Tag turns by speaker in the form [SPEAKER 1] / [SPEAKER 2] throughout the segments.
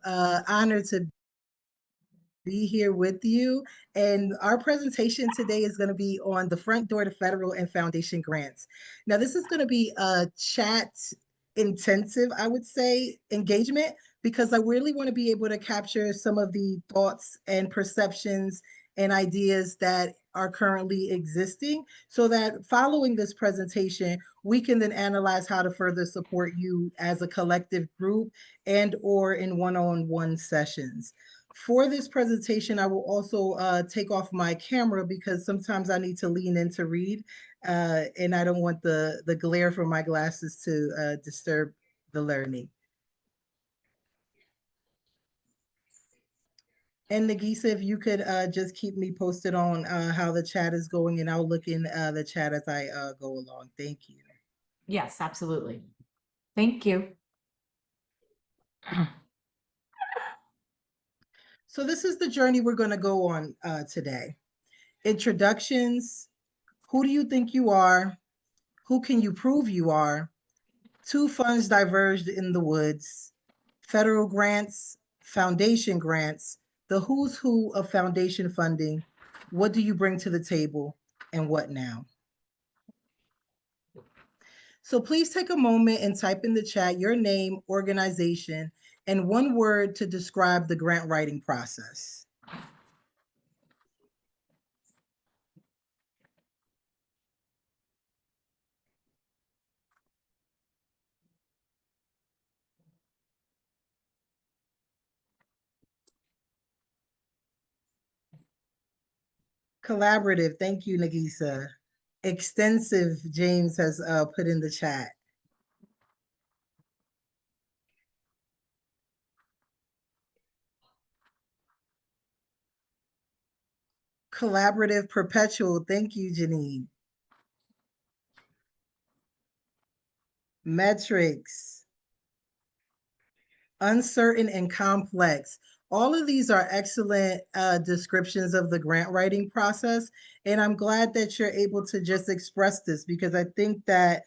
[SPEAKER 1] honored to be here with you. And our presentation today is going to be on the front door to federal and foundation grants. Now, this is going to be a chat intensive, I would say, engagement because I really want to be able to capture some of the thoughts and perceptions and ideas that are currently existing so that following this presentation, we can then analyze how to further support you as a collective group and or in one-on-one sessions. For this presentation, I will also take off my camera because sometimes I need to lean in to read, and I don't want the glare from my glasses to disturb the learning. And Nagisa, if you could just keep me posted on how the chat is going, and I'll look in the chat as I go along. Thank you.
[SPEAKER 2] Yes, absolutely. Thank you.
[SPEAKER 1] So this is the journey we're going to go on today. Introductions. Who do you think you are? Who can you prove you are? Two funds diverged in the woods. Federal grants, foundation grants, the who's who of foundation funding. What do you bring to the table and what now? So please take a moment and type in the chat your name, organization, and one word to describe the grant writing process. Collaborative, thank you, Nagisa. Extensive, James has put in the chat. Collaborative, perpetual, thank you, Janine. Metrics, uncertain and complex. All of these are excellent descriptions of the grant writing process. And I'm glad that you're able to just express this because I think that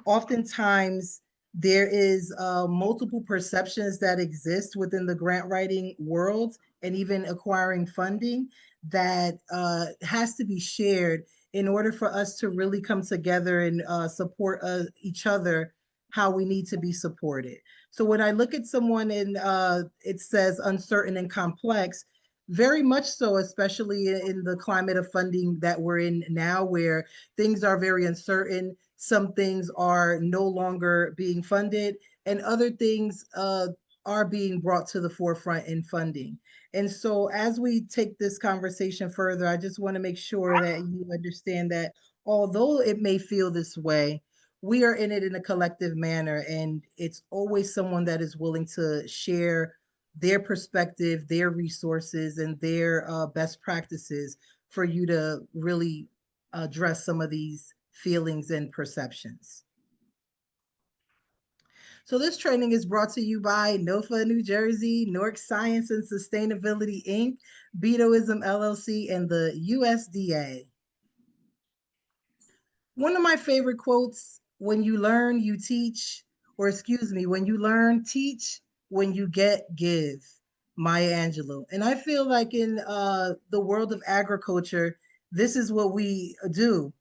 [SPEAKER 1] oftentimes there is multiple perceptions that exist within the grant writing world and even acquiring funding that has to be shared in order for us to really come together and support each other how we need to be supported. So when I look at someone and it says uncertain and complex, very much so, especially in the climate of funding that we're in now, where things are very uncertain. Some things are no longer being funded, and other things are being brought to the forefront in funding. And so, as we take this conversation further, I just want to make sure that you understand that although it may feel this way, we are in it in a collective manner, and it's always someone that is willing to share their perspective, their resources, and their best practices for you to really address some of these feelings and perceptions. So this training is brought to you by NOFA New Jersey, Newark Science and Sustainability Inc., Bidoism LLC, and the USDA. One of my favorite quotes, when you learn, you teach, or excuse me, when you learn, teach, when you get, give. Maya Angelou. And I feel like in the world of agriculture, this is what we do.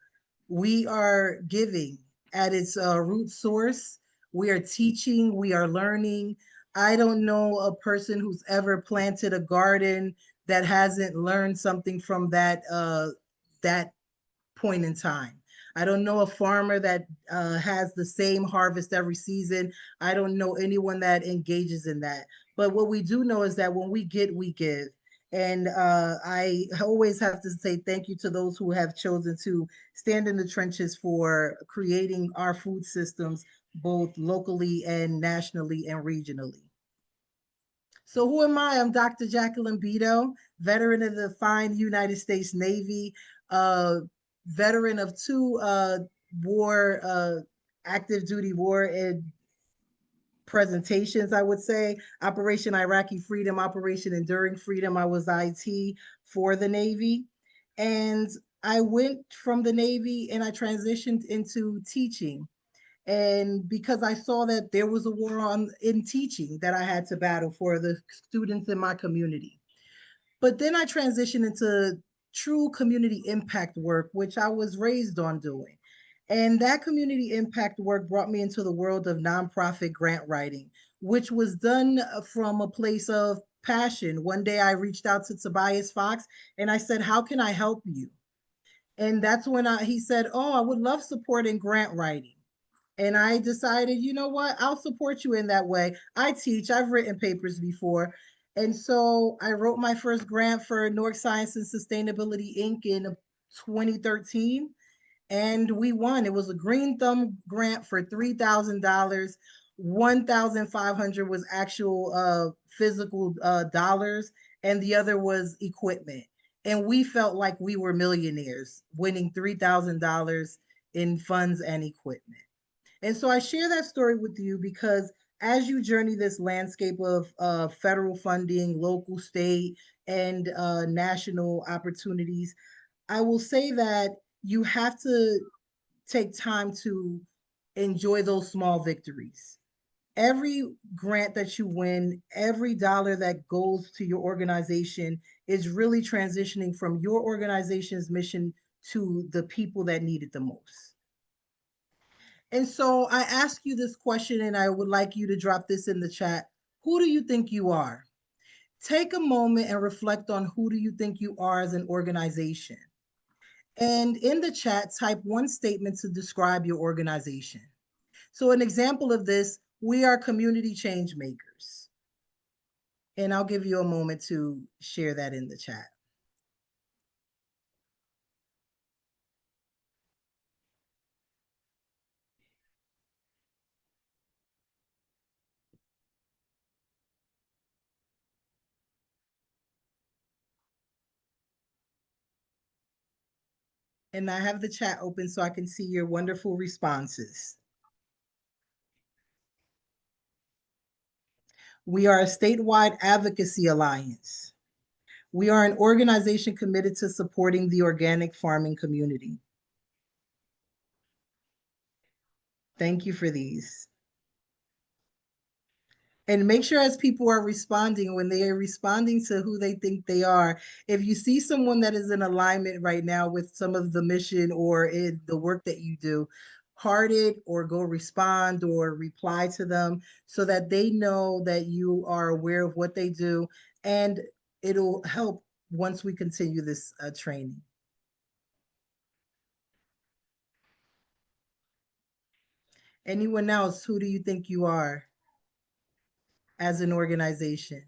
[SPEAKER 1] We are giving at its root source. We are teaching, we are learning. I don't know a person who's ever planted a garden that hasn't learned something from that point in time. I don't know a farmer that has the same harvest every season. I don't know anyone that engages in that. But what we do know is that when we get, we give. And I always have to say thank you to those who have chosen to stand in the trenches for creating our food systems, both locally and nationally and regionally. So who am I? I'm Dr. Jacqueline Bido, veteran of the fine United States Navy, veteran of two war, active duty war and presentations, I would say. Operation Iraqi Freedom, Operation Enduring Freedom. I was IT for the Navy. And I went from the Navy and I transitioned into teaching. And because I saw that there was a war on in teaching that I had to battle for the students in my community. But then I transitioned into true community impact work, which I was raised on doing. And that community impact work brought me into the world of nonprofit grant writing, which was done from a place of passion. One day I reached out to Tobias Fox and I said, "How can I help you?" And that's when he said, "Oh, I would love support in grant writing." And I decided, you know what, I'll support you in that way. I teach, I've written papers before. And so I wrote my first grant for Newark Science and Sustainability Inc. in 2013. And we won. It was a green thumb grant for $3,000. 1,500 was actual physical dollars, and the other was equipment. And we felt like we were millionaires winning $3,000 in funds and equipment. And so I share that story with you because as you journey this landscape of federal funding, local, state, and national opportunities, I will say that you have to take time to enjoy those small victories. Every grant that you win, every dollar that goes to your organization is really transitioning from your organization's mission to the people that need it the most. And so I ask you this question, and I would like you to drop this in the chat. Who do you think you are? Take a moment and reflect on who do you think you are as an organization. And in the chat, type one statement to describe your organization. So an example of this, we are community change makers. And I'll give you a moment to share that in the chat. And I have the chat open so I can see your wonderful responses. We are a statewide advocacy alliance. We are an organization committed to supporting the organic farming community. Thank you for these. And make sure as people are responding, when they are responding to who they think they are, if you see someone that is in alignment right now with some of the mission or in the work that you do, heart it or go respond or reply to them so that they know that you are aware of what they do, and it'll help once we continue this training. Anyone else, who do you think you are as an organization?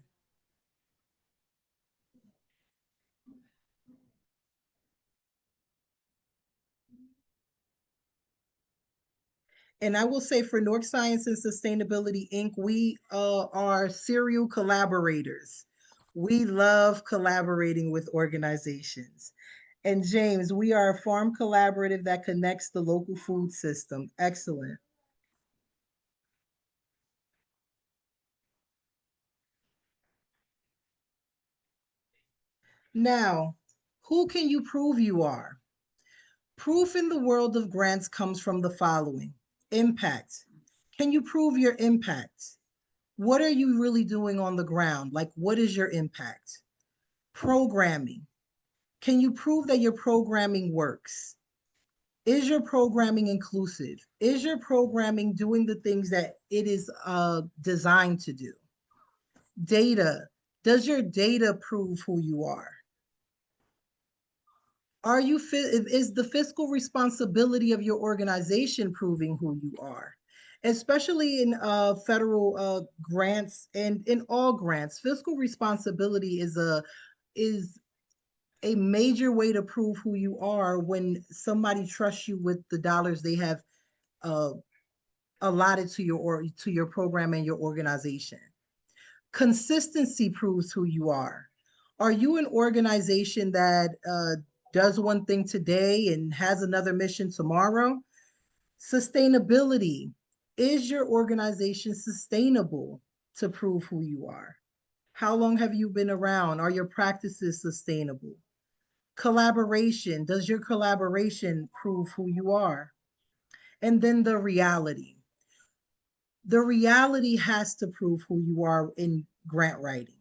[SPEAKER 1] And I will say for North Science and Sustainability Inc., we are serial collaborators. We love collaborating with organizations. And James, we are a farm collaborative that connects the local food system. Excellent. Now, who can you prove you are? Proof in the world of grants comes from the following: impact. Can you prove your impact? What are you really doing on the ground? Like, what is your impact? Programming. Can you prove that your programming works? Is your programming inclusive? Is your programming doing the things that it is designed to do? Data. Does your data prove who you are? Are you is the fiscal responsibility of your organization proving who you are? Especially in federal grants and in all grants, fiscal responsibility is a major way to prove who you are when somebody trusts you with the dollars they have uh, allotted to your program and your organization. Consistency proves who you are. Are you an organization that does one thing today and has another mission tomorrow? Sustainability. Is your organization sustainable to prove who you are? How long have you been around? Are your practices sustainable? Collaboration. Does your collaboration prove who you are? And then the reality. The reality has to prove who you are in grant writing.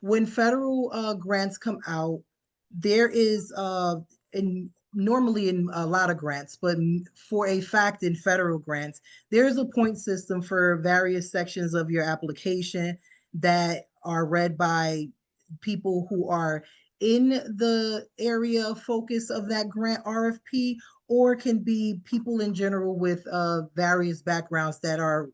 [SPEAKER 1] When federal grants come out, there is in normally in a lot of grants, but for a fact in federal grants, there is a point system for various sections of your application that are read by people who are in the area of focus of that grant RFP, or can be people in general with various backgrounds that are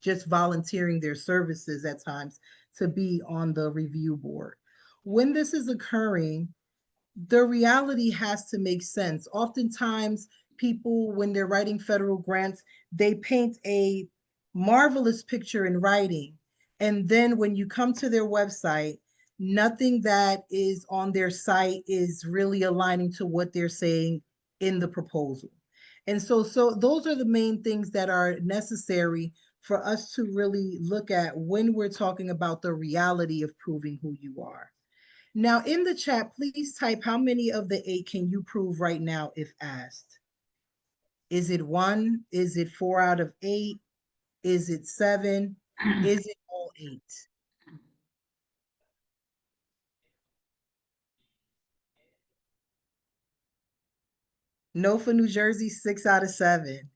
[SPEAKER 1] just volunteering their services at times to be on the review board. When this is occurring, the reality has to make sense. Oftentimes, people, when they're writing federal grants, they paint a marvelous picture in writing. And then when you come to their website, nothing that is on their site is really aligning to what they're saying in the proposal. And so those are the main things that are necessary for us to really look at when we're talking about the reality of proving who you are. Now, in the chat, please type how many of the 8 can you prove right now if asked? Is it 1? Is it 4 out of 8? Is it 7? Is it all 8? No for New Jersey, 6 out of 7.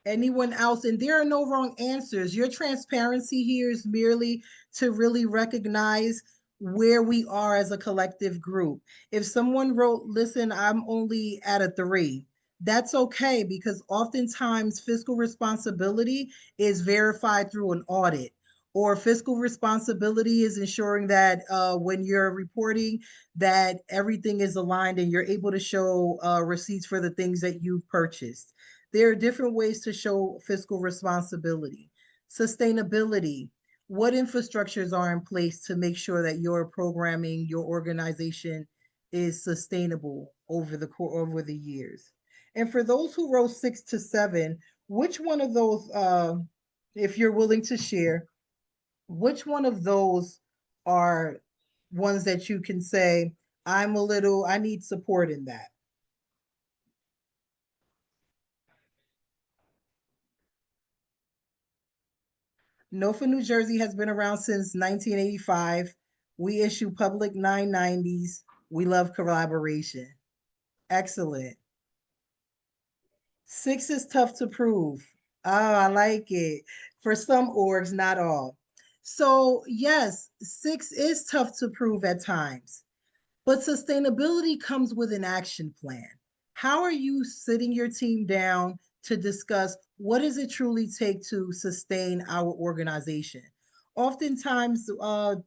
[SPEAKER 1] Anyone else? And there are no wrong answers. Your transparency here is merely to really recognize where we are as a collective group. If someone wrote, listen, I'm only at a 3, that's okay, because oftentimes fiscal responsibility is verified through an audit, or fiscal responsibility is ensuring that when you're reporting that everything is aligned and you're able to show receipts for the things that you've purchased. There are different ways to show fiscal responsibility. Sustainability. What infrastructures are in place to make sure that your programming, your organization is sustainable over the years? And for those who wrote 6 to 7, which one of those, if you're willing to share, which one of those are ones that you can say, I need support in that? NOFA New Jersey has been around since 1985. We issue public 990s. We love collaboration. Excellent. 6 is tough to prove. Oh, I like it. For some orgs, not all. So, yes, 6 is tough to prove at times. But sustainability comes with an action plan. How are you sitting your team down to discuss what does it truly take to sustain our organization? Oftentimes,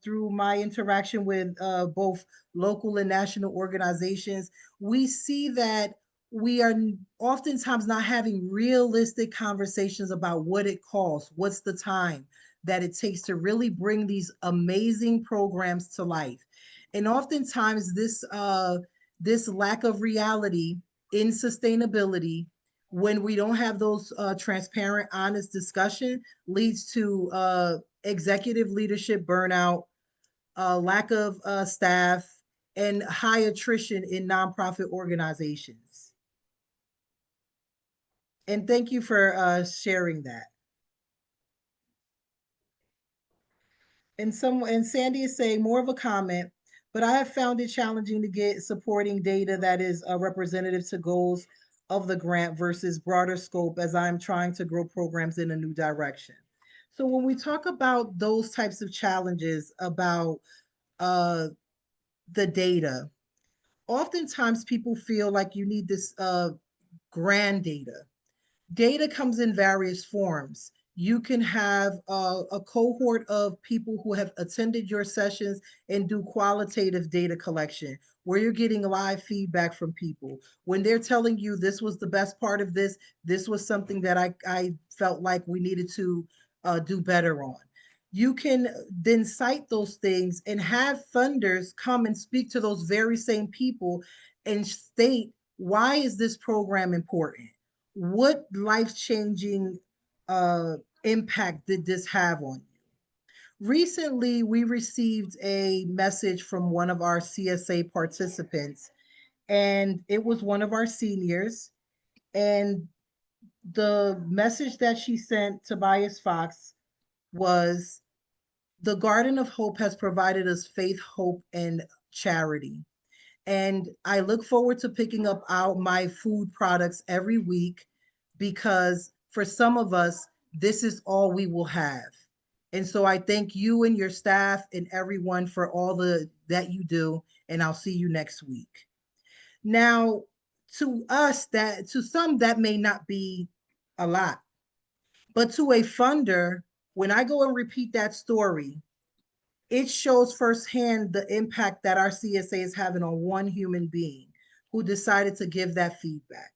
[SPEAKER 1] through my interaction with both local and national organizations, we see that we are oftentimes not having realistic conversations about what it costs, what's the time that it takes to really bring these amazing programs to life. And oftentimes this lack of reality in sustainability, when we don't have those transparent, honest discussion, leads to executive leadership burnout, lack of staff, and high attrition in nonprofit organizations. And thank you for sharing that. And Sandy is saying more of a comment, but I have found it challenging to get supporting data that is representative to goals of the grant versus broader scope as I'm trying to grow programs in a new direction. So when we talk about those types of challenges about uh, the data, oftentimes people feel like you need this grand data. Data comes in various forms. You can have a cohort of people who have attended your sessions and do qualitative data collection where you're getting live feedback from people. When they're telling you this was the best part of this was something that I felt like we needed to do better on. You can then cite those things and have funders come and speak to those very same people and state, why is this program important? What life-changing impact did this have on you? recently we received a message from one of our CSA participants, and it was one of our seniors. And the message that she sent, Tobias Fox, was, the Garden of Hope has provided us faith, hope, and charity. And I look forward to picking up my food products every week, because for some of us, this is all we will have. And so I thank you and your staff and everyone for all that you do. And I'll see you next week. Now, to some, that may not be a lot, but to a funder, when I go and repeat that story, it shows firsthand the impact that our CSA is having on one human being who decided to give that feedback.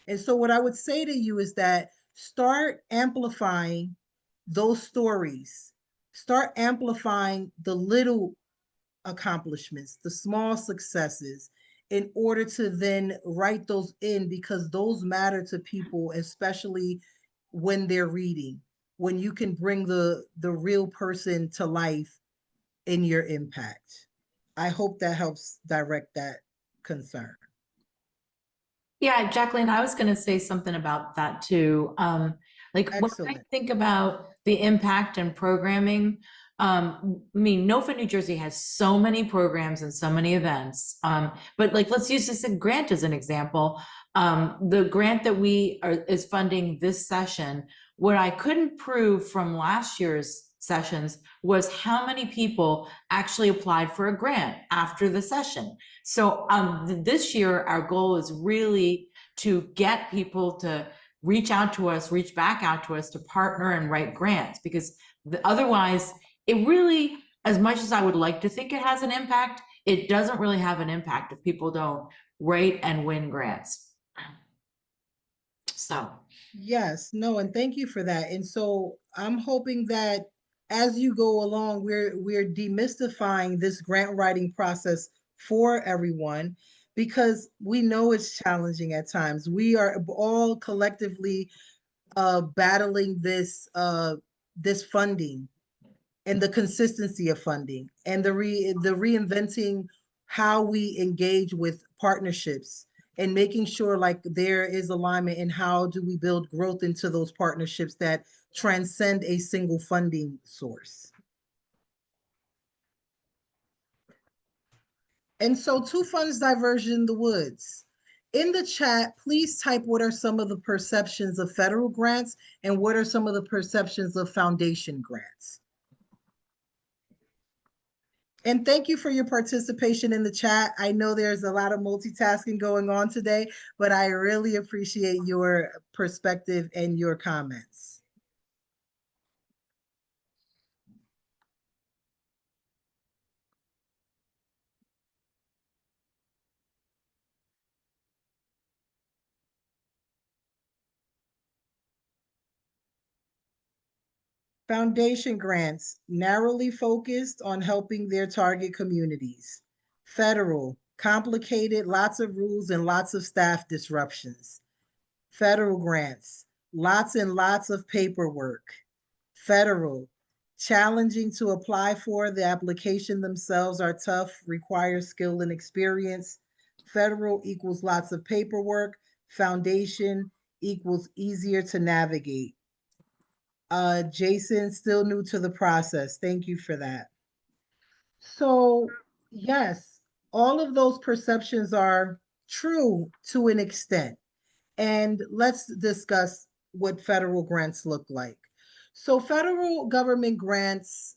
[SPEAKER 1] And so, what I would say to you is that start amplifying those stories, start amplifying the little accomplishments, the small successes, in order to then write those in, because those matter to people, especially when they're reading, when you can bring the real person to life in your impact. I hope that helps direct that concern.
[SPEAKER 2] Yeah, Jacqueline, I was going to say something about that too. Like when I
[SPEAKER 1] Excellent.
[SPEAKER 2] think about the impact and programming, I mean, NOFA New Jersey has so many programs and so many events. But like, let's use this grant as an example. The grant that is funding this session, what I couldn't prove from last year's sessions was how many people actually applied for a grant after the session. So this year, our goal is really to get people to reach back out to us to partner and write grants, because otherwise, it really, as much as I would like to think it has an impact, it doesn't really have an impact if people don't write and win grants. So.
[SPEAKER 1] Yes, no, and thank you for that. And so I'm hoping that as you go along, we're demystifying this grant writing process for everyone, because we know it's challenging at times. We are all collectively battling this funding and the consistency of funding, and the reinventing how we engage with partnerships, and making sure like there is alignment in how do we build growth into those partnerships that transcend a single funding source. And so, two funds diversion in the woods. In the chat, please type what are some of the perceptions of federal grants and what are some of the perceptions of foundation grants. And thank you for your participation in the chat. I know there's a lot of multitasking going on today, but I really appreciate your perspective and your comments. Foundation grants, narrowly focused on helping their target communities. Federal, complicated, lots of rules and lots of staff disruptions. Federal grants, lots and lots of paperwork. Federal, challenging to apply for, the application themselves are tough, require skill and experience. Federal equals lots of paperwork. Foundation equals easier to navigate. Jason, still new to the process. Thank you for that. So, yes, all of those perceptions are true to an extent. And let's discuss what federal grants look like. So, federal government grants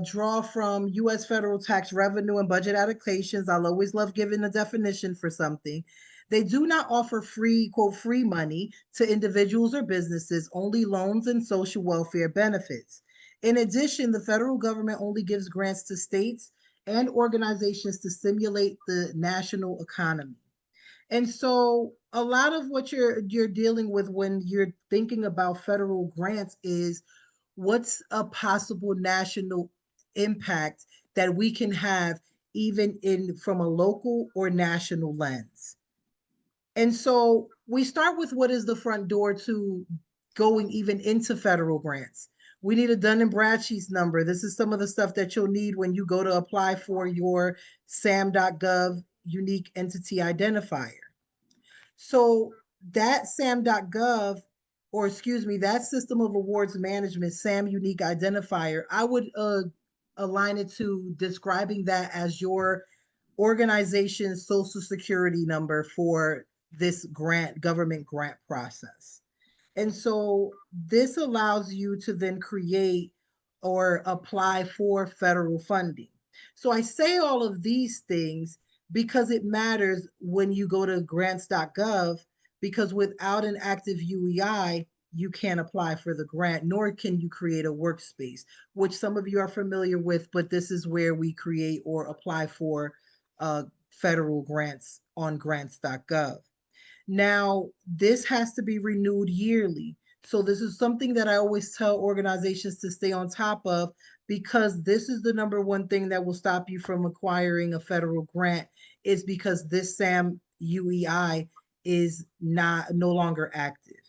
[SPEAKER 1] draw from US federal tax revenue and budget allocations. I'll always love giving a definition for something. They do not offer free, quote, free money to individuals or businesses, only loans and social welfare benefits. In addition, the federal government only gives grants to states and organizations to stimulate the national economy. And so a lot of what you're dealing with when you're thinking about federal grants is what's a possible national impact that we can have, even in from a local or national lens. And so we start with what is the front door to going even into federal grants. We need a Dun and Bradstreet's number. This is some of the stuff that you'll need when you go to apply for your SAM.gov unique entity identifier. So that SAM.gov, or excuse me, that System of Awards Management SAM unique identifier, I would align it to describing that as your organization's social security number for this government grant process. And so this allows you to then create or apply for federal funding. So I say all of these things because it matters when you go to grants.gov, because without an active UEI, you can't apply for the grant, nor can you create a workspace, which some of you are familiar with, but this is where we create or apply for federal grants on grants.gov. Now, this has to be renewed yearly. So this is something that I always tell organizations to stay on top of, because this is the number one thing that will stop you from acquiring a federal grant, is because this SAM UEI is no longer active.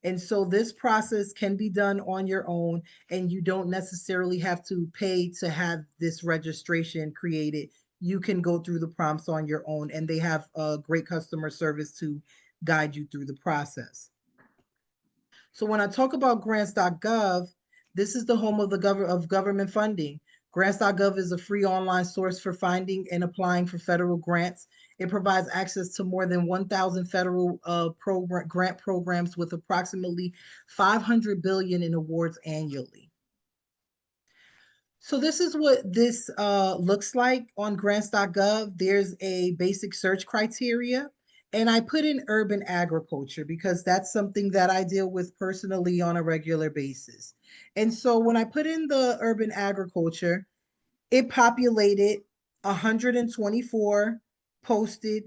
[SPEAKER 1] And so this process can be done on your own, and you don't necessarily have to pay to have this registration created. You can go through the prompts on your own, and they have a great customer service to guide you through the process. So when I talk about grants.gov, this is the home of government funding. Grants.gov is a free online source for finding and applying for federal grants. It provides access to more than 1,000 federal grant programs with approximately 500 billion in awards annually. So this is what this looks like on grants.gov. There's a basic search criteria, and I put in urban agriculture because that's something that I deal with personally on a regular basis. And so when I put in the urban agriculture, it populated 124 posted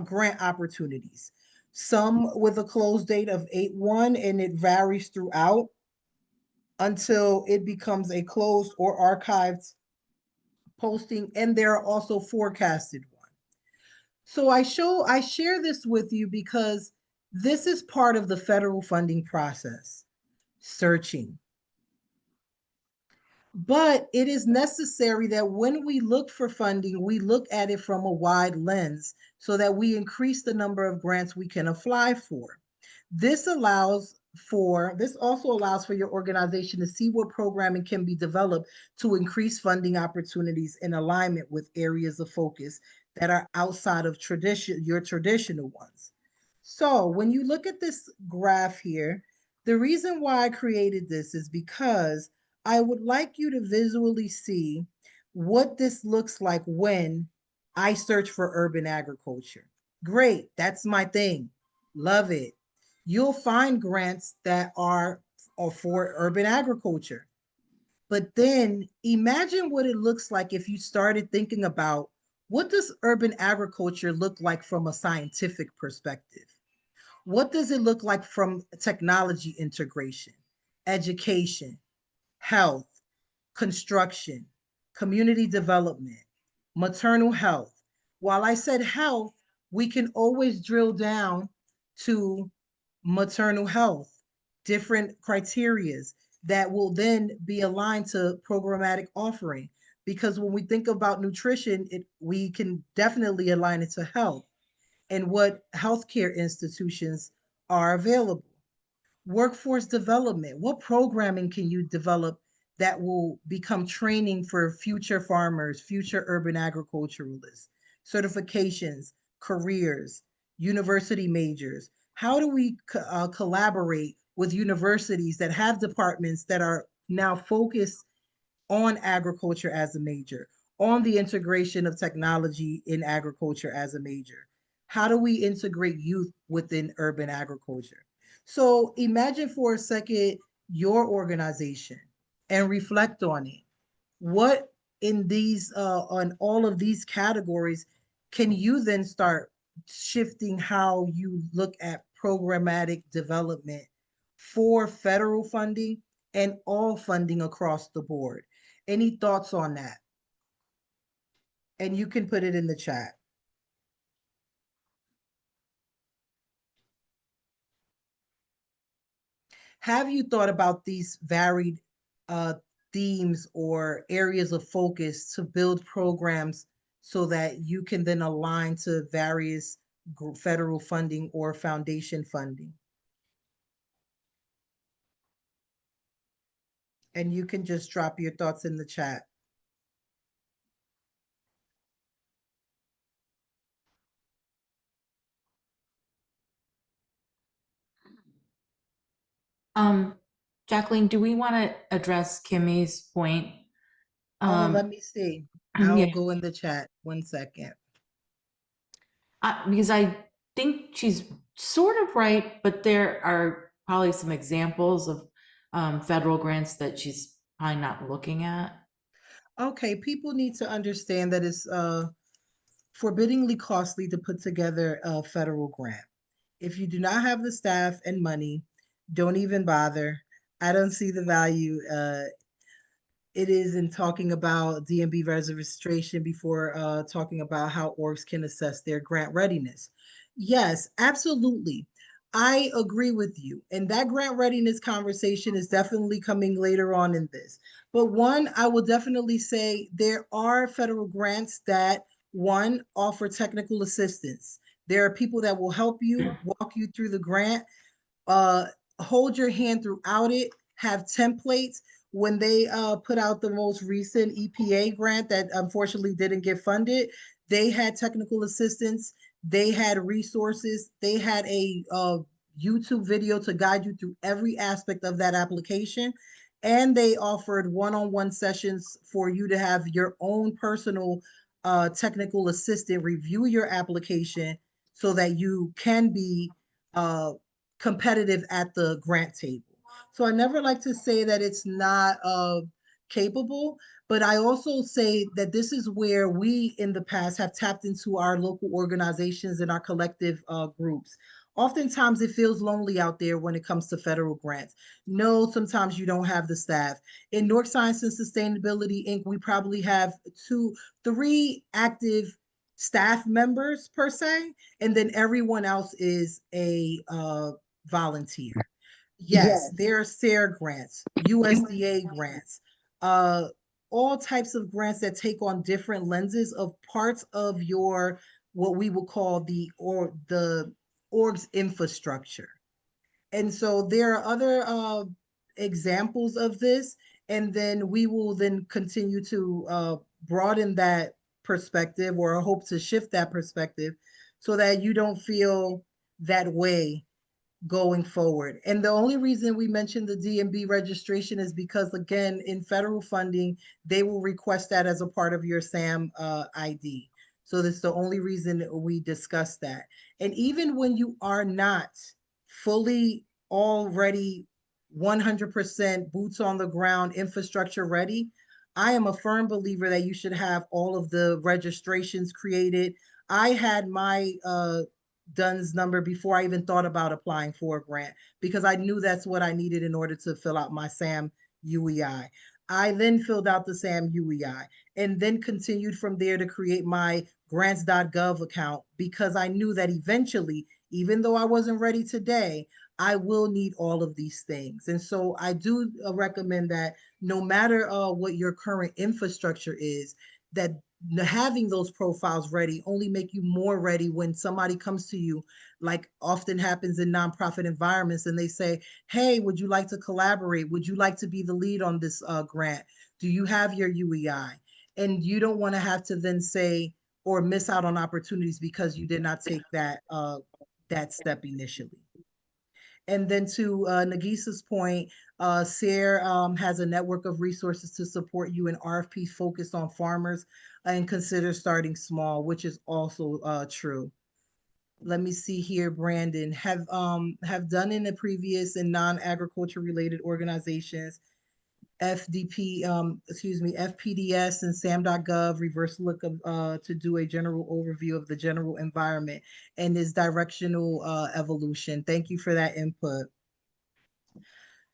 [SPEAKER 1] grant opportunities, some with a close date of 8/1, and it varies throughout until it becomes a closed or archived posting, and there are also forecasted ones. So I share this with you because this is part of the federal funding process, searching. But it is necessary that when we look for funding, we look at it from a wide lens so that we increase the number of grants we can apply for. This also allows for your organization to see what programming can be developed to increase funding opportunities in alignment with areas of focus that are outside of your traditional ones. So when you look at this graph here, the reason why I created this is because I would like you to visually see what this looks like when I search for urban agriculture. Great, that's my thing. Love it. You'll find grants that are for urban agriculture. But then imagine what it looks like if you started thinking about, what does urban agriculture look like from a scientific perspective? What does it look like from technology integration, education, health, construction, community development, maternal health? While I said health, we can always drill down to maternal health, different criterias that will then be aligned to programmatic offering. Because when we think about nutrition, we can definitely align it to health and what healthcare institutions are available. Workforce development, what programming can you develop that will become training for future farmers, future urban agriculturalists? Certifications, careers, university majors. How do we collaborate with universities that have departments that are now focused on agriculture as a major, on the integration of technology in agriculture as a major? How do we integrate youth within urban agriculture? So imagine for a second your organization and reflect on it. What in these on all of these categories can you then start shifting how you look at programmatic development for federal funding and all funding across the board? Any thoughts on that? And you can put it in the chat. Have you thought about these varied uh, themes or areas of focus to build programs so that you can then align to various federal funding or foundation funding. And you can just drop your thoughts in the chat.
[SPEAKER 2] Jacqueline, do we want to address Kimmy's point?
[SPEAKER 1] Let me see.
[SPEAKER 2] Yeah,
[SPEAKER 1] I'll go in the chat. 1 second.
[SPEAKER 2] because I think she's sort of right, but there are probably some examples of federal grants that she's probably not looking at.
[SPEAKER 1] Okay, people need to understand that it's forbiddingly costly to put together a federal grant. If you do not have the staff and money, don't even bother. I don't see the value it is in talking about DMB registration before talking about how orgs can assess their grant readiness. Yes, absolutely. I agree with you. And that grant readiness conversation is definitely coming later on in this. But one, I will definitely say there are federal grants that, one, offer technical assistance. There are people that will help you, walk you through the grant, uh, hold your hand throughout it, have templates. When they put out the most recent EPA grant that unfortunately didn't get funded, they had technical assistance, they had resources, they had a YouTube video to guide you through every aspect of that application. And they offered one-on-one sessions for you to have your own personal technical assistant review your application so that you can be uh, competitive at the grant table. So I never like to say that it's not capable, but I also say that this is where we in the past have tapped into our local organizations and our collective groups. Oftentimes it feels lonely out there when it comes to federal grants. No, sometimes you don't have the staff. In Newark Science and Sustainability Inc., we probably have three active staff members per se, and then everyone else is a volunteer. Yes, there are SARE grants, USDA grants, uh, all types of grants that take on different lenses of parts of your what we would call the org's infrastructure. And so there are other examples of this, and then we will then continue to broaden that perspective or hope to shift that perspective so that you don't feel that way going forward. And the only reason we mentioned the DMB registration is because, again, in federal funding, they will request that as a part of your SAM ID. So that's the only reason we discuss that. And even when you are not fully already 100% boots on the ground infrastructure ready, I am a firm believer that you should have all of the registrations created. I had my Dunn's number before I even thought about applying for a grant because I knew that's what I needed in order to fill out my SAM UEI. I then filled out the SAM UEI and then continued from there to create my grants.gov account because I knew that eventually, even though I wasn't ready today, I will need all of these things. And so I do recommend that no matter what your current infrastructure is, that having those profiles ready only make you more ready when somebody comes to you, like often happens in nonprofit environments, and they say, hey, would you like to collaborate? Would you like to be the lead on this grant? Do you have your UEI? And you don't want to have to then say or miss out on opportunities because you did not take that step initially. And then to Nagisa's point, SARE has a network of resources to support you in RFPs focused on farmers and consider starting small, which is also true. Let me see here, Brandon. Have done in the previous and non-agriculture related organizations FDP, excuse me, FPDS and SAM.gov reverse look of, to do a general overview of the general environment and its directional evolution. Thank you for that input.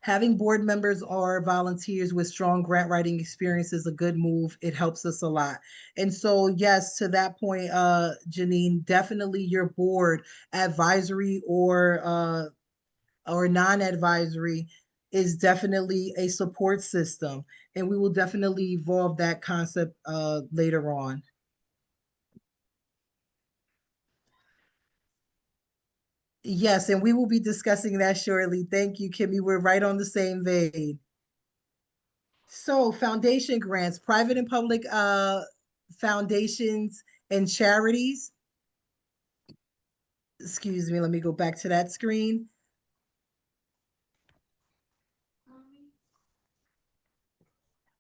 [SPEAKER 1] Having board members or volunteers with strong grant writing experience is a good move. It helps us a lot. And so, yes, to that point, Janine, definitely your board, advisory or non-advisory, is definitely a support system, and we will definitely evolve that concept later on. Yes, and we will be discussing that shortly. Thank you, Kimmy. We're right on the same vein. So, foundation grants, private and public foundations and charities. Excuse me, let me go back to that screen.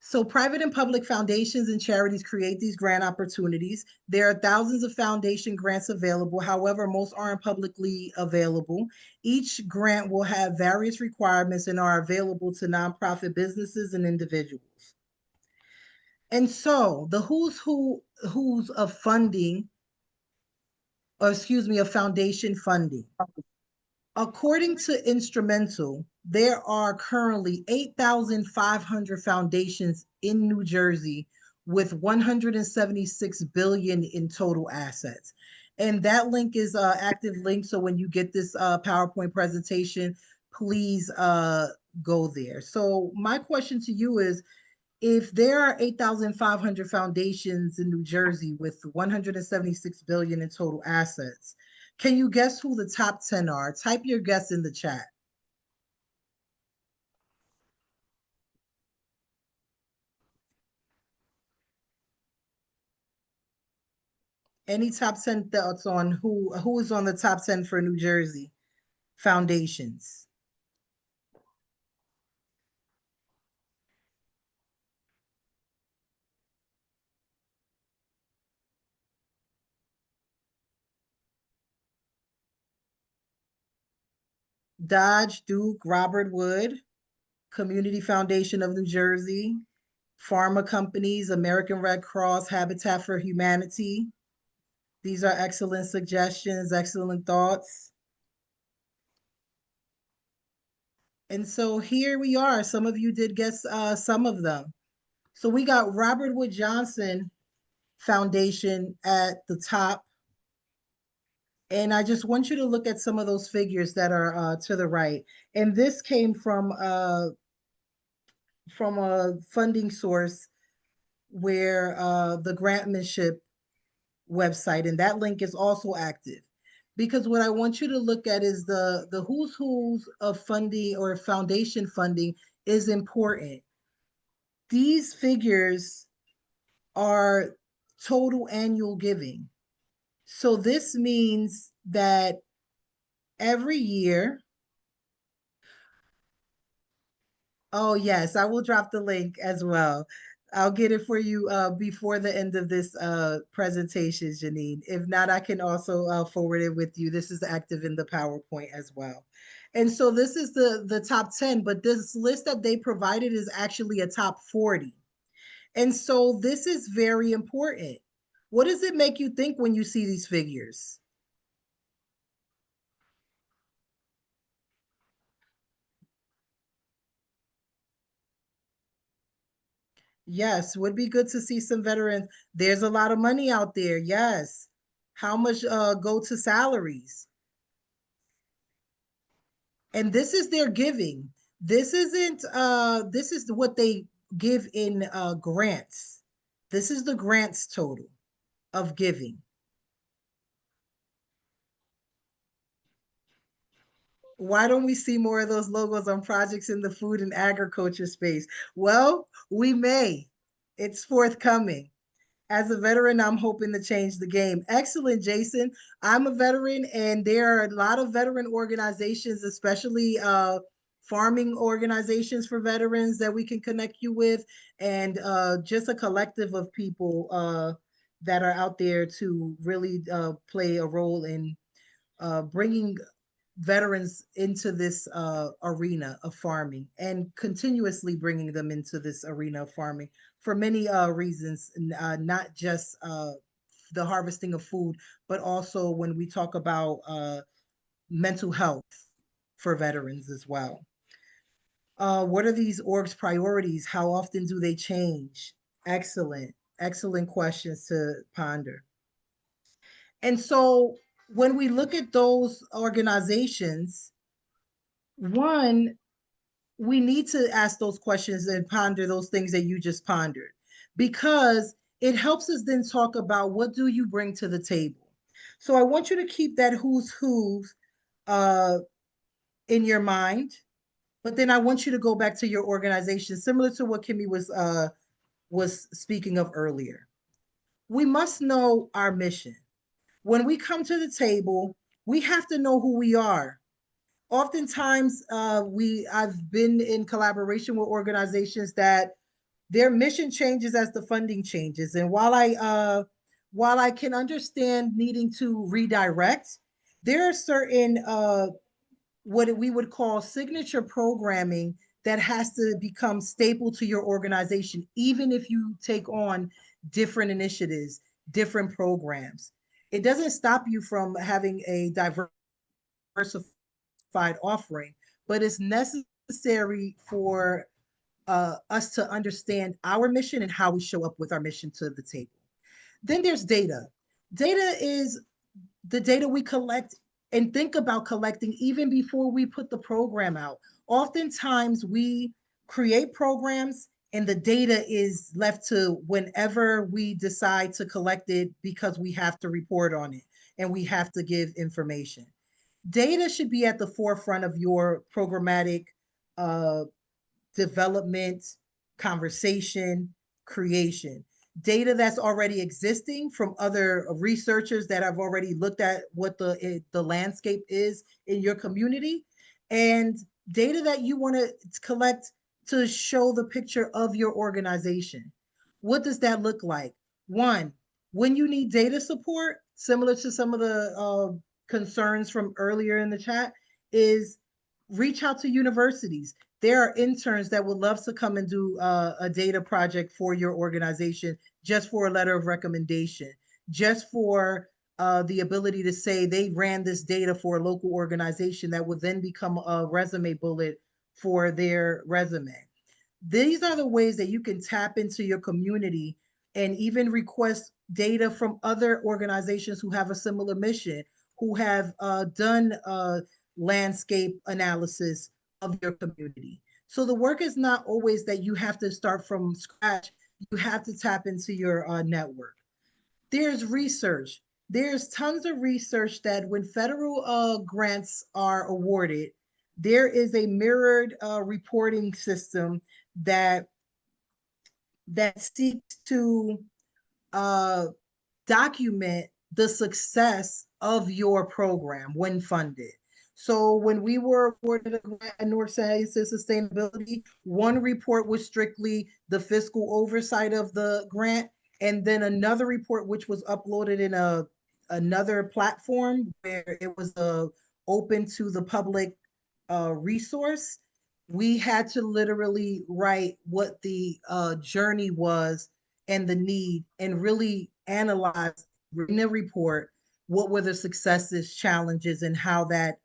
[SPEAKER 1] So private and public foundations and charities create these grant opportunities. There are thousands of foundation grants available. However, most aren't publicly available. Each grant will have various requirements and are available to nonprofit businesses and individuals. And so the who's of funding, or excuse me, of foundation funding. According to Instrumental, there are currently 8,500 foundations in New Jersey with 176 billion in total assets. And that link is an active link. So when you get this PowerPoint presentation, please go there. So my question to you is, if there are 8,500 foundations in New Jersey with 176 billion in total assets, can you guess who the top 10 are? Type your guess in the chat. Any top 10 thoughts on who is on the top 10 for New Jersey foundations? Dodge, Duke, Robert Wood, Community Foundation of New Jersey, pharma companies, American Red Cross, Habitat for Humanity. These are excellent suggestions, excellent thoughts. And so here we are. Some of you did guess some of them. So we got Robert Wood Johnson Foundation at the top. And I just want you to look at some of those figures that are to the right. And this came from a funding source where the grantmanship website, and that link is also active. Because what I want you to look at is the who's of funding or foundation funding is important. These figures are total annual giving. So this means that every year, oh yes, I will drop the link as well. I'll get it for you before the end of this presentation, Janine. If not, I can also forward it with you. This is active in the PowerPoint as well. And so this is the top 10, but this list that they provided is actually a top 40. And so this is very important. What does it make you think when you see these figures? Yes, would be good to see some veterans. There's a lot of money out there. Yes. How much go to salaries? And this is their giving. This isn't this is what they give in grants. This is the grants total of giving. Why don't we see more of those logos on projects in the food and agriculture space? Well, we may. It's forthcoming. As a veteran, I'm hoping to change the game. Excellent, Jason. I'm a veteran, and there are a lot of veteran organizations, especially farming organizations for veterans that we can connect you with, and just a collective of people that are out there to really play a role in bringing veterans into this arena of farming and continuously bringing them into this arena of farming for many reasons, not just the harvesting of food, but also when we talk about mental health for veterans as well. What are these orgs' priorities? How often do they change? Excellent, excellent questions to ponder. And so when we look at those organizations, one, we need to ask those questions and ponder those things that you just pondered, because it helps us then talk about what do you bring to the table. So I want you to keep that who's uh, in your mind, but then I want you to go back to your organization, similar to what Kimmy was speaking of earlier. We must know our mission. When we come to the table, we have to know who we are. Oftentimes, I've been in collaboration with organizations that their mission changes as the funding changes. And while I can understand needing to redirect, there are certain what we would call signature programming that has to become staple to your organization, even if you take on different initiatives, different programs. It doesn't stop you from having a diversified offering, but it's necessary for us to understand our mission and how we show up with our mission to the table. Then there's data. Data is the data we collect and think about collecting even before we put the program out. Oftentimes, we create programs and the data is left to whenever we decide to collect it because we have to report on it and we have to give information. Data should be at the forefront of your programmatic uh, development, conversation, creation. Data that's already existing from other researchers that have already looked at what the landscape is in your community, and data that you want to collect to show the picture of your organization. What does that look like? One, when you need data support, similar to some of the concerns from earlier in the chat, is reach out to universities. There are interns that would love to come and do a data project for your organization, just for a letter of recommendation, just for the ability to say they ran this data for a local organization that would then become a resume bullet for their resume. These are the ways that you can tap into your community and even request data from other organizations who have a similar mission, who have done landscape analysis of your community. So the work is not always that you have to start from scratch. You have to tap into your network. There's research. There's tons of research that when federal grants are awarded, there is a mirrored reporting system that seeks to uh, document the success of your program when funded. So when we were awarded a grant at Newark Sciences Sustainability, one report was strictly the fiscal oversight of the grant, and then another report which was uploaded in another platform where it was open to the public resource. We had to literally write what the journey was and the need, and really analyze in a report what were the successes, challenges, and how that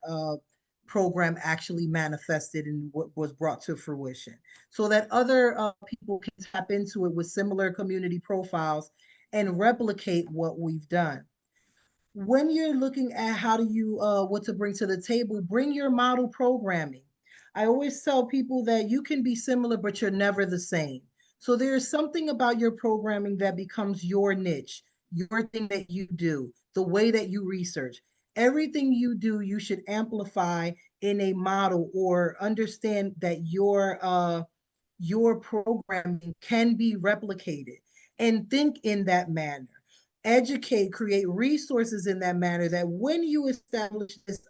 [SPEAKER 1] program actually manifested and what was brought to fruition, so that other people can tap into it with similar community profiles and replicate what we've done. When you're looking at how do you what to bring to the table, bring your model programming. I always tell people that you can be similar but you're never the same. So there's something about your programming that becomes your niche, your thing that you do, the way that you research. Everything you do you should amplify in a model, or understand that your programming can be replicated, and think in that manner. Educate, create resources in that manner, that when you establish this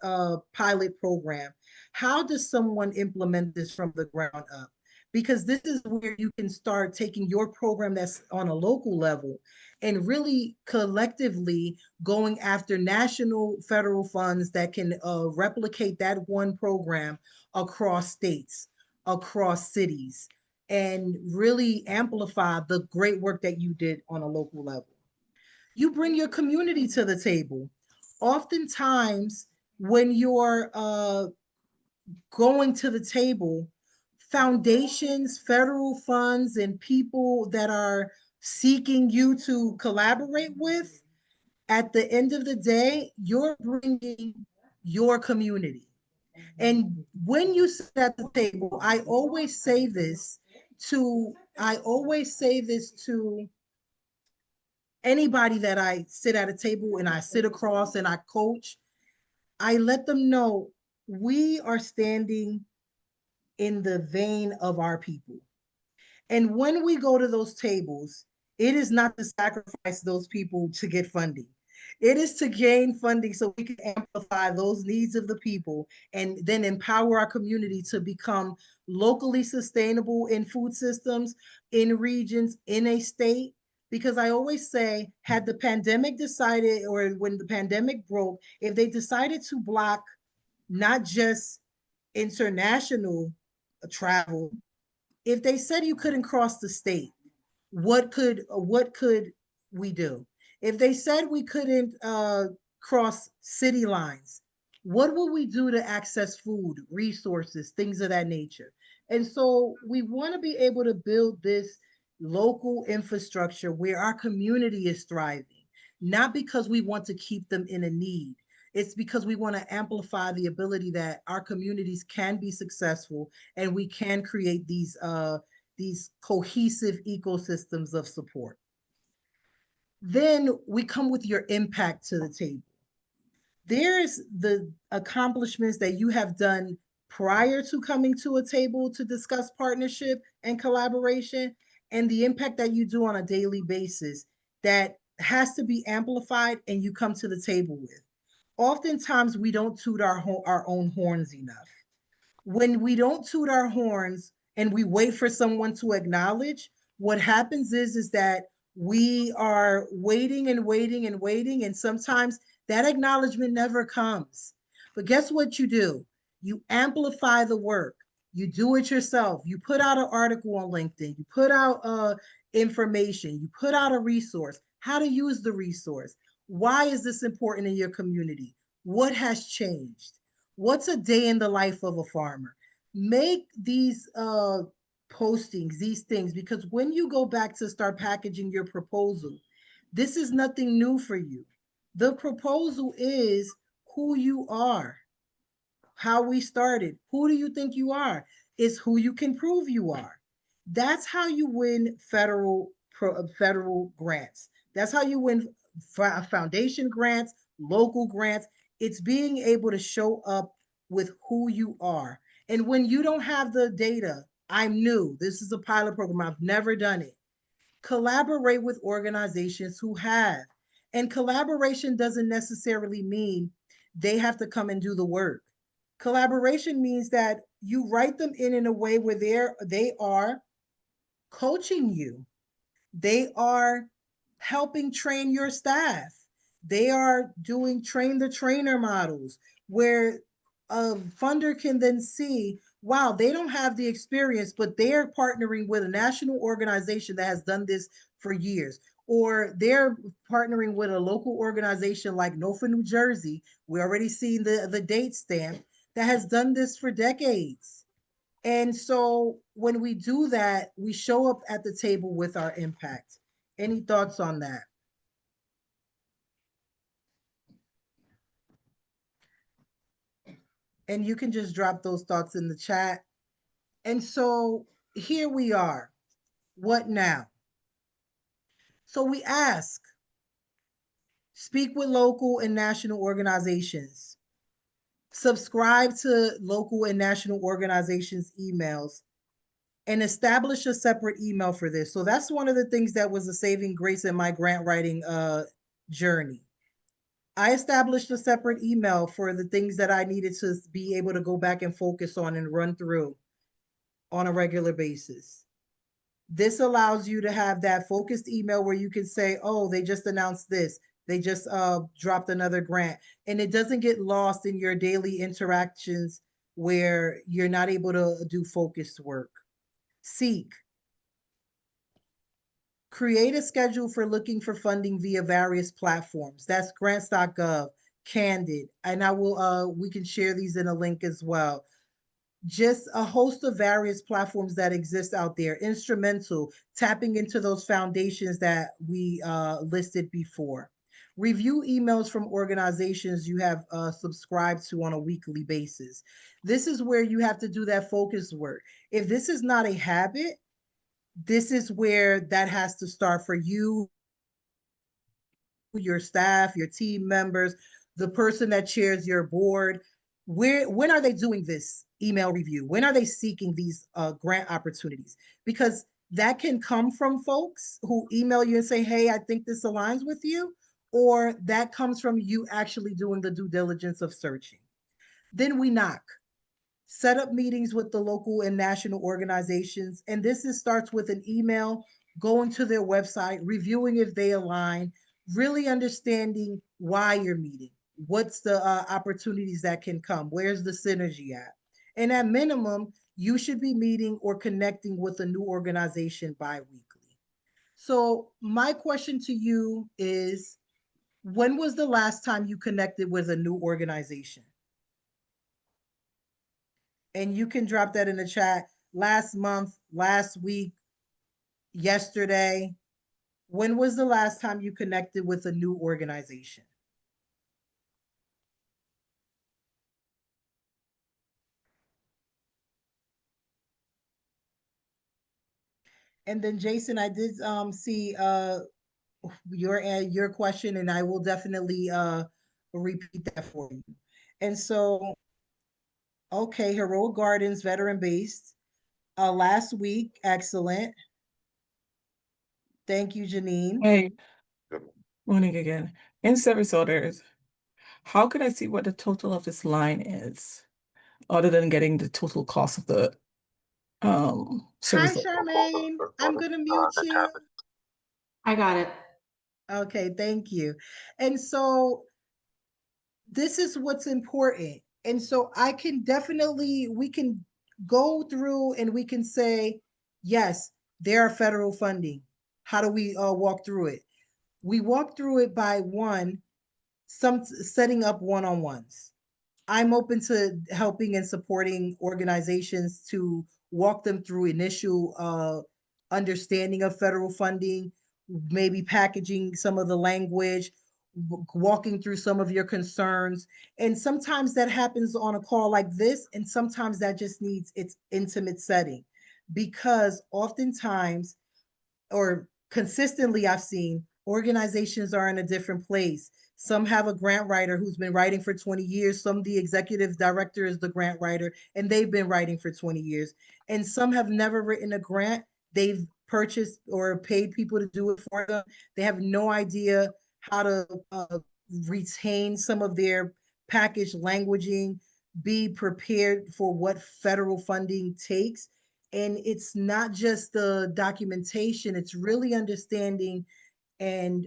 [SPEAKER 1] pilot program, how does someone implement this from the ground up? Because this is where you can start taking your program that's on a local level and really collectively going after national federal funds that can replicate that one program across states, across cities, and really amplify the great work that you did on a local level. You bring your community to the table. Oftentimes, when you're going to the table, foundations, federal funds, and people that are seeking you to collaborate with, at the end of the day, you're bringing your community. And when you sit at the table, I always say this to anybody that I sit at a table and I sit across and I coach. I let them know we are standing in the vein of our people. And when we go to those tables, it is not to sacrifice those people to get funding. It is to gain funding so we can amplify those needs of the people and then empower our community to become locally sustainable in food systems, in regions, in a state. Because I always say, had the pandemic decided, or when the pandemic broke, if they decided to block not just international travel, if they said you couldn't cross the state, what could we do? If they said we couldn't cross city lines, what will we do to access food, resources, things of that nature? And so we want to be able to build this local infrastructure where our community is thriving, not because we want to keep them in a need. It's because we want to amplify the ability that our communities can be successful and we can create these cohesive ecosystems of support. Then we come with your impact to the table. There's the accomplishments that you have done prior to coming to a table to discuss partnership and collaboration, and the impact that you do on a daily basis that has to be amplified and you come to the table with. Oftentimes, we don't toot our own horns enough. When we don't toot our horns and we wait for someone to acknowledge, what happens is that we are waiting and waiting and waiting, and sometimes that acknowledgement never comes. But guess what you do? You amplify the work. You do it yourself. You put out an article on LinkedIn. You put out information. You put out a resource. How to use the resource. Why is this important in your community? What has changed? What's a day in the life of a farmer? Make these postings, these things, because when you go back to start packaging your proposal, this is nothing new for you. The proposal is who you are, how we started. Who do you think you are? Is who you can prove you are. That's how you win federal grants. That's how you win foundation grants, local grants. It's being able to show up with who you are. And when you don't have the data, I'm new. This is a pilot program. I've never done it. Collaborate with organizations who have. And collaboration doesn't necessarily mean they have to come and do the work. Collaboration means that you write them in a way where they are coaching you. They are helping train your staff. They are doing train the trainer models where a funder can then see, wow, they don't have the experience, but they're partnering with a national organization that has done this for years. Or they're partnering with a local organization like NOFA, New Jersey. We already seen the date stamp that has done this for decades. And so when we do that, we show up at the table with our impact. Any thoughts on that? And you can just drop those thoughts in the chat. And so here we are. What now? So we ask, speak with local and national organizations, subscribe to local and national organizations' emails, and establish a separate email for this. So that's one of the things that was a saving grace in my grant writing journey. I established a separate email for the things that I needed to be able to go back and focus on and run through on a regular basis. This allows you to have that focused email where you can say, oh, they just announced this. They just dropped another grant. And it doesn't get lost in your daily interactions where you're not able to do focused work. Seek. Create a schedule for looking for funding via various platforms. That's grants.gov, Candid, and I will we can share these in a link as well. Just a host of various platforms that exist out there. Instrumental, tapping into those foundations that we listed before. Review emails from organizations you have subscribed to on a weekly basis. This is where you have to do that focus work. If this is not a habit, this is where that has to start for you, your staff, your team members, the person that chairs your board. When are they doing this email review? When are they seeking these grant opportunities? Because that can come from folks who email you and say, hey, I think this aligns with you, or that comes from you actually doing the due diligence of searching. Then we knock, set up meetings with the local and national organizations. And starts with an email, going to their website, reviewing if they align, really understanding why you're meeting, what's the opportunities that can come, where's the synergy at. And at minimum, you should be meeting or connecting with a new organization bi-weekly. So my question to you is, when was the last time you connected with a new organization? And you can drop that in the chat. Last month, last week, yesterday. When was the last time you connected with a new organization? And then Jason, I did see your question, and I will definitely repeat that for you. And so, okay, Heroic Gardens, veteran based. Last week, excellent. Thank you, Janine.
[SPEAKER 3] Hey, morning again. In service orders, how could I see what the total of this line is, other than getting the total cost of the
[SPEAKER 1] Hi,
[SPEAKER 3] service order?
[SPEAKER 1] Charmaine. I'm gonna mute you.
[SPEAKER 2] I got it.
[SPEAKER 1] Okay, thank you. And so this is what's important. And so I can definitely, we can go through and we can say, yes, there are federal funding. How do we walk through it? We walk through it by setting up one-on-ones. I'm open to helping and supporting organizations to walk them through initial understanding of federal funding, maybe packaging some of the language, walking through some of your concerns. And sometimes that happens on a call like this, and sometimes that just needs its intimate setting, because oftentimes or consistently I've seen organizations are in a different place. Some have a grant writer who's been writing for 20 years. Some, the executive director is the grant writer and they've been writing for 20 years. And some have never written a grant. They've purchased or paid people to do it for them. They have no idea how to retain some of their packaged languaging, be prepared for what federal funding takes. And it's not just the documentation, it's really understanding and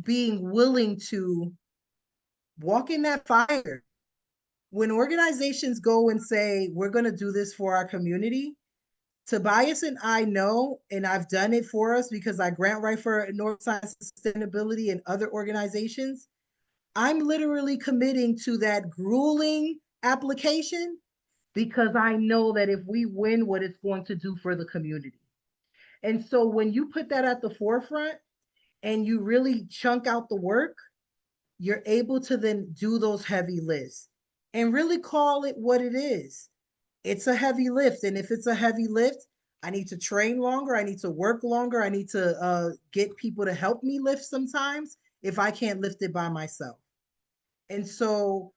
[SPEAKER 1] being willing to walk in that fire. When organizations go and say, we're going to do this for our community, Tobias and I know, and I've done it for us because I grant write for North Science Sustainability and other organizations. I'm literally committing to that grueling application because I know that if we win, what it's going to do for the community. And so when you put that at the forefront and you really chunk out the work, you're able to then do those heavy lifts and really call it what it is. It's a heavy lift. And if it's a heavy lift, I need to train longer. I need to work longer. I need to get people to help me lift sometimes if I can't lift it by myself. And so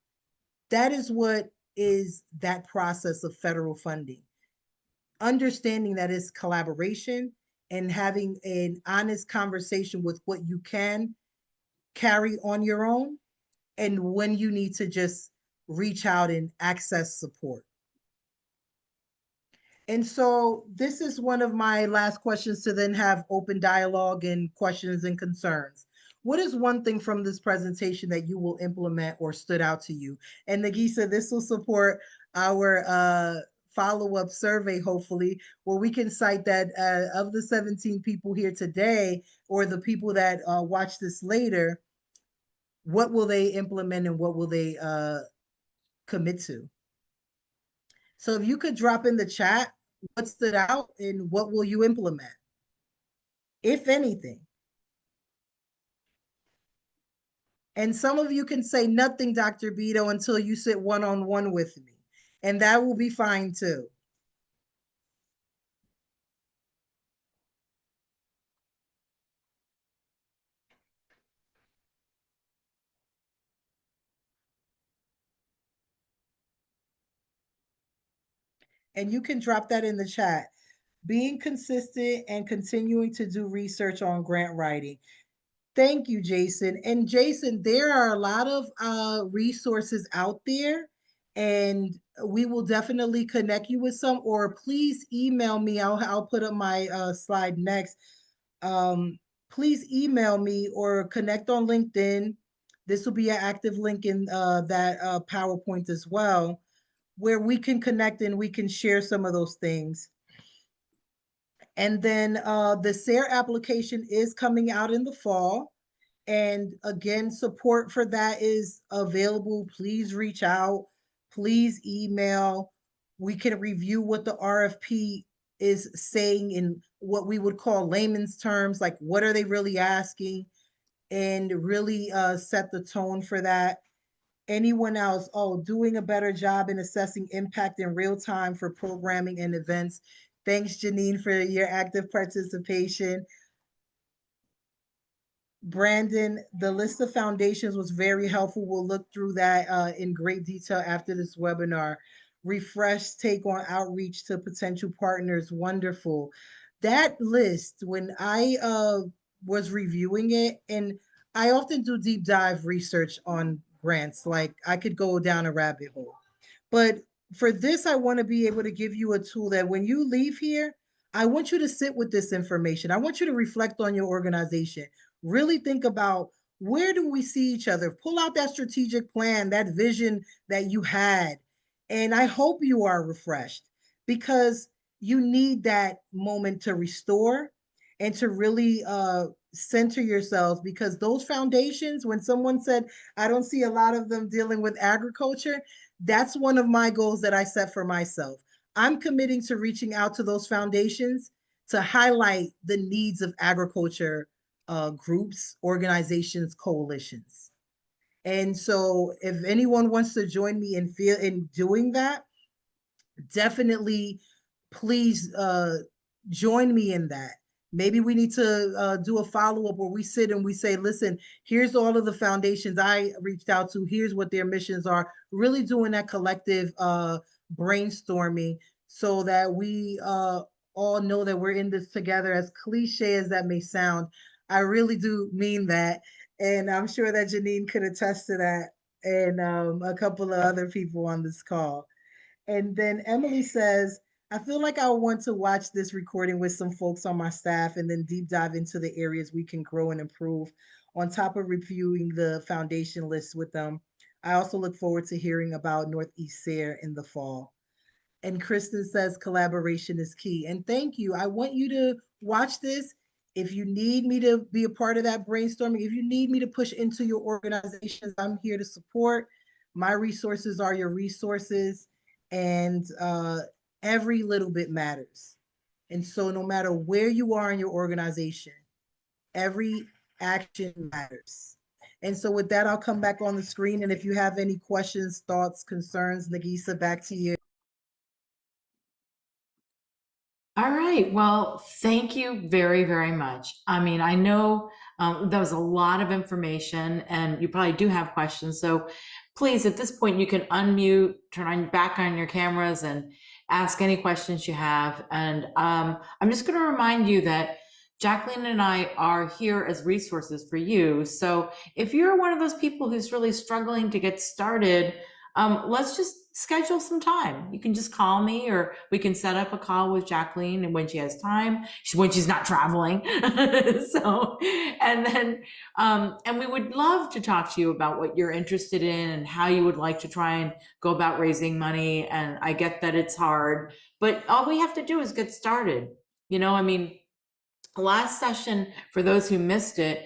[SPEAKER 1] that is what is that process of federal funding. Understanding that it's collaboration and having an honest conversation with what you can carry on your own and when you need to just reach out and access support. And so this is one of my last questions to then have open dialogue and questions and concerns. What is one thing from this presentation that you will implement or stood out to you? And Nagisa, this will support our follow-up survey, hopefully, where we can cite that of the 17 people here today, or the people that watch this later, what will they implement and what will they commit to? So if you could drop in the chat, what stood out and what will you implement, if anything? And some of you can say nothing, Dr. Bido, until you sit one-on-one with me. And that will be fine too. And you can drop that in the chat. Being consistent and continuing to do research on grant writing. Thank you, Jason. And Jason, there are a lot of resources out there, and we will definitely connect you with some, or please email me. I'll put up my slide next. Please email me or connect on LinkedIn. This will be an active link in that PowerPoint as well, where we can connect and we can share some of those things. And then the SARE application is coming out in the fall. And again, support for that is available. Please reach out. Please email. We can review what the RFP is saying in what we would call layman's terms, like what are they really asking, and really set the tone for that. Anyone else? Oh, doing a better job in assessing impact in real time for programming and events. Thanks, Janine, for your active participation. Brandon, the list of foundations was very helpful. We'll look through that in great detail after this webinar. Refresh take on outreach to potential partners. Wonderful. That list, when I was reviewing it, and I often do deep dive research on grants, like I could go down a rabbit hole. But for this, I want to be able to give you a tool that when you leave here, I want you to sit with this information. I want you to reflect on your organization. Really think about, where do we see each other? Pull out that strategic plan, that vision that you had. And I hope you are refreshed, because you need that moment to restore and to really center yourselves, because those foundations, when someone said, I don't see a lot of them dealing with agriculture, that's one of my goals that I set for myself. I'm committing to reaching out to those foundations to highlight the needs of agriculture groups, organizations, coalitions. And so if anyone wants to join me in doing that, definitely please join me in that. Maybe we need to do a follow-up where we sit and we say, listen, here's all of the foundations I reached out to. Here's what their missions are. Really doing that collective brainstorming so that we all know that we're in this together. As cliche as that may sound, I really do mean that. And I'm sure that Janine could attest to that, and a couple of other people on this call. And then Emily says, I feel like I want to watch this recording with some folks on my staff and then deep dive into the areas we can grow and improve on top of reviewing the foundation list with them. I also look forward to hearing about Northeast SARE in the fall. And Kristen says collaboration is key. And thank you. I want you to watch this. If you need me to be a part of that brainstorming, if you need me to push into your organizations, I'm here to support. My resources are your resources, and every little bit matters. And so no matter where you are in your organization, every action matters. And so with that, I'll come back on the screen. And if you have any questions, thoughts, concerns, Nagisa, back to you.
[SPEAKER 2] All right. Well, thank you very, very much. I mean, I know that was a lot of information, and you probably do have questions. So please, at this point, you can unmute, turn back on your cameras, and ask any questions you have. And I'm just going to remind you that Jacqueline and I are here as resources for you. So if you're one of those people who's really struggling to get started, let's just schedule some time. You can just call me, or we can set up a call with Jacqueline, and when she has time, when she's not traveling. So, and then, and we would love to talk to you about what you're interested in and how you would like to try and go about raising money. And I get that it's hard, but all we have to do is get started. You know, I mean, last session, for those who missed it,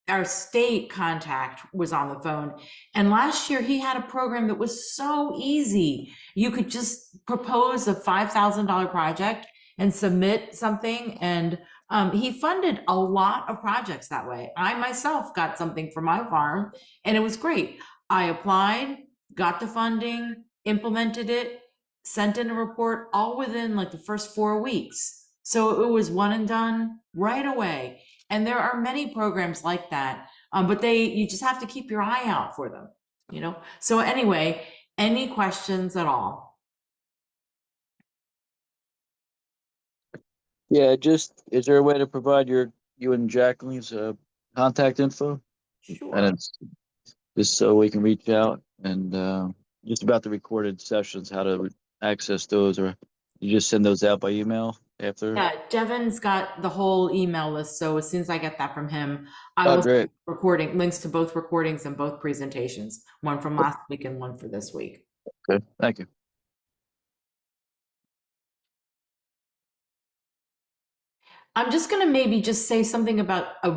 [SPEAKER 2] our state contact was on the phone, and last year he had a program that was so easy. You could just propose a $5,000 project and submit something, and He funded a lot of projects that way. I myself got something for my farm and it was great. I applied, got the funding, implemented it, sent in a report all within like the first 4 weeks. So it was one and done right away. And there are many programs like that, but you just have to keep your eye out for them, you know? So anyway, any questions at all?
[SPEAKER 4] Yeah, just is there a way to provide you and Jacqueline's contact info?
[SPEAKER 2] Sure.
[SPEAKER 4] And it's just so we can reach out and just about the recorded sessions, how to access those, or you just send those out by email after?
[SPEAKER 2] Yeah, Devin's got the whole email list, so as soon as I get that from him, I
[SPEAKER 4] Oh,
[SPEAKER 2] will
[SPEAKER 4] great.
[SPEAKER 2] send links to both recordings and both presentations, one from last week and one for this week.
[SPEAKER 4] Okay, thank you.
[SPEAKER 2] I'm just gonna maybe just say something about a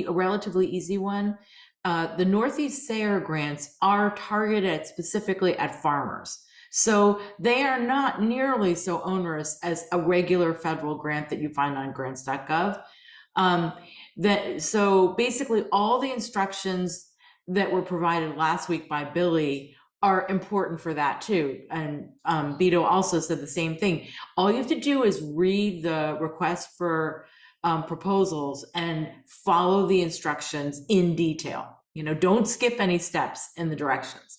[SPEAKER 2] relatively easy one. The Northeast SARE grants are targeted specifically at farmers. So they are not nearly so onerous as a regular federal grant that you find on grants.gov. So basically all the instructions that were provided last week by Billy are important for that too. And Bido also said the same thing. All you have to do is read the request for proposals and follow the instructions in detail. You know, don't skip any steps in the directions.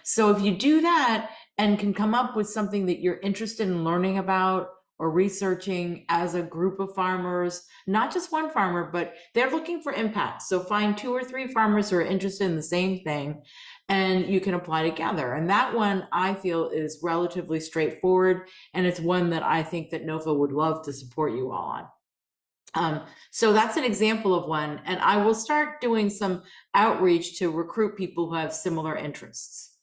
[SPEAKER 2] So if you do that and can come up with something that you're interested in learning about or researching as a group of farmers, not just one farmer, but they're looking for impact. So find 2 or 3 farmers who are interested in the same thing and you can apply together. And that one I feel is relatively straightforward. And it's one that I think that NOFA would love to support you all on. So that's an example of one. And I will start doing some outreach to recruit people who have similar interests.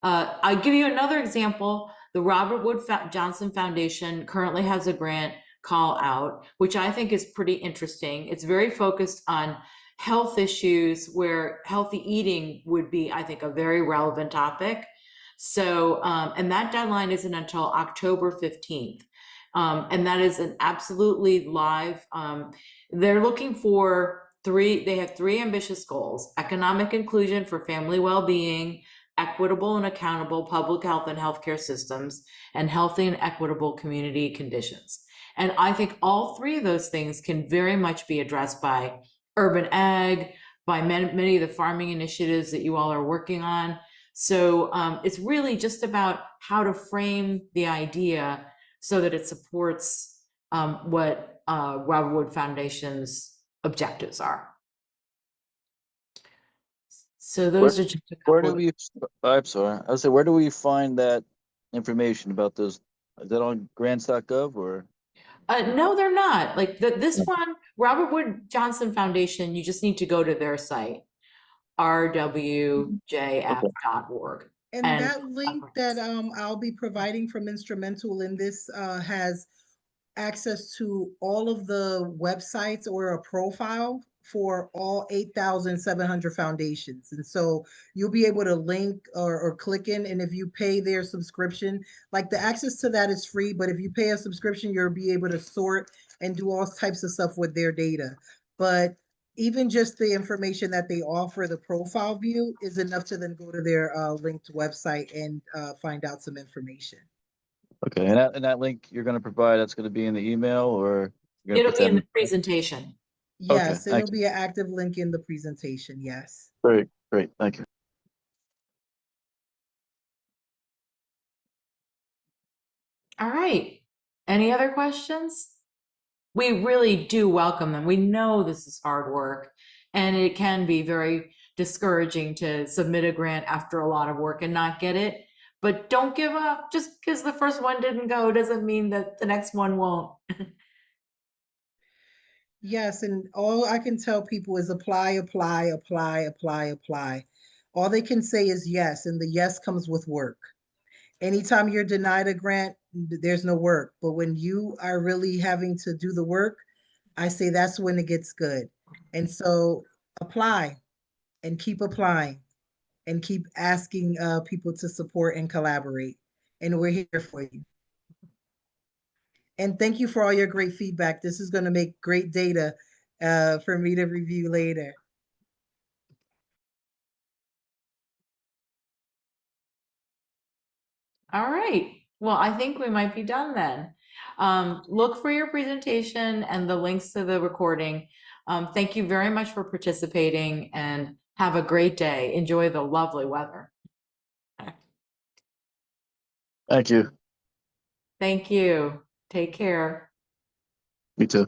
[SPEAKER 2] I'll give you another example. The Robert Wood Johnson Foundation currently has a grant call out, which I think is pretty interesting. It's very focused on health issues where healthy eating would be, I think, a very relevant topic. So, and that deadline isn't until October 15th. And that is an absolutely live, they're looking for they have 3 ambitious goals: economic inclusion for family well-being, equitable and accountable public health and healthcare systems, and healthy and equitable community conditions. And I think all 3 of those things can very much be addressed by urban ag, by many of the farming initiatives that you all are working on. So it's really just about how to frame the idea so that it supports what Robert Wood Foundation's objectives are. So those are just a couple.
[SPEAKER 4] Where do we, I'm sorry, I was saying, where do we find that information about those? Is that on grants.gov or?
[SPEAKER 2] No, they're not. Like this one, Robert Wood Johnson Foundation, you just need to go to their site, rwjf.org.
[SPEAKER 1] And that link that I'll be providing from Instrumental in this has access to all of the websites or a profile for all 8,700 foundations. And so you'll be able to link or click in. And if you pay their subscription, like the access to that is free, but if you pay a subscription, you'll be able to sort and do all types of stuff with their data. But even just the information that they offer, the profile view, is enough to then go to their linked website and find out some information.
[SPEAKER 4] Okay, and that link you're going to provide, that's going to be in the email, or you're going to
[SPEAKER 2] It'll
[SPEAKER 4] put
[SPEAKER 2] be
[SPEAKER 4] that
[SPEAKER 2] in the presentation.
[SPEAKER 1] Yes,
[SPEAKER 4] Okay,
[SPEAKER 1] it'll be an active link in the presentation. Yes.
[SPEAKER 4] Great, thank you.
[SPEAKER 2] All right. Any other questions? We really do welcome them. We know this is hard work and it can be very discouraging to submit a grant after a lot of work and not get it. But don't give up. Just because the first one didn't go doesn't mean that the next one won't.
[SPEAKER 1] Yes, and all I can tell people is apply, apply, apply, apply, apply. All they can say is yes, and the yes comes with work. Anytime you're denied a grant, there's no work. But when you are really having to do the work, I say that's when it gets good. And so apply and keep applying and keep asking people to support and collaborate. And we're here for you. And thank you for all your great feedback. This is going to make great data for me to review later.
[SPEAKER 2] All right. Well, I think we might be done then. Look for your presentation and the links to the recording. Thank you very much for participating and have a great day. Enjoy the lovely weather.
[SPEAKER 4] Thank you.
[SPEAKER 2] Thank you. Take care.
[SPEAKER 4] You too.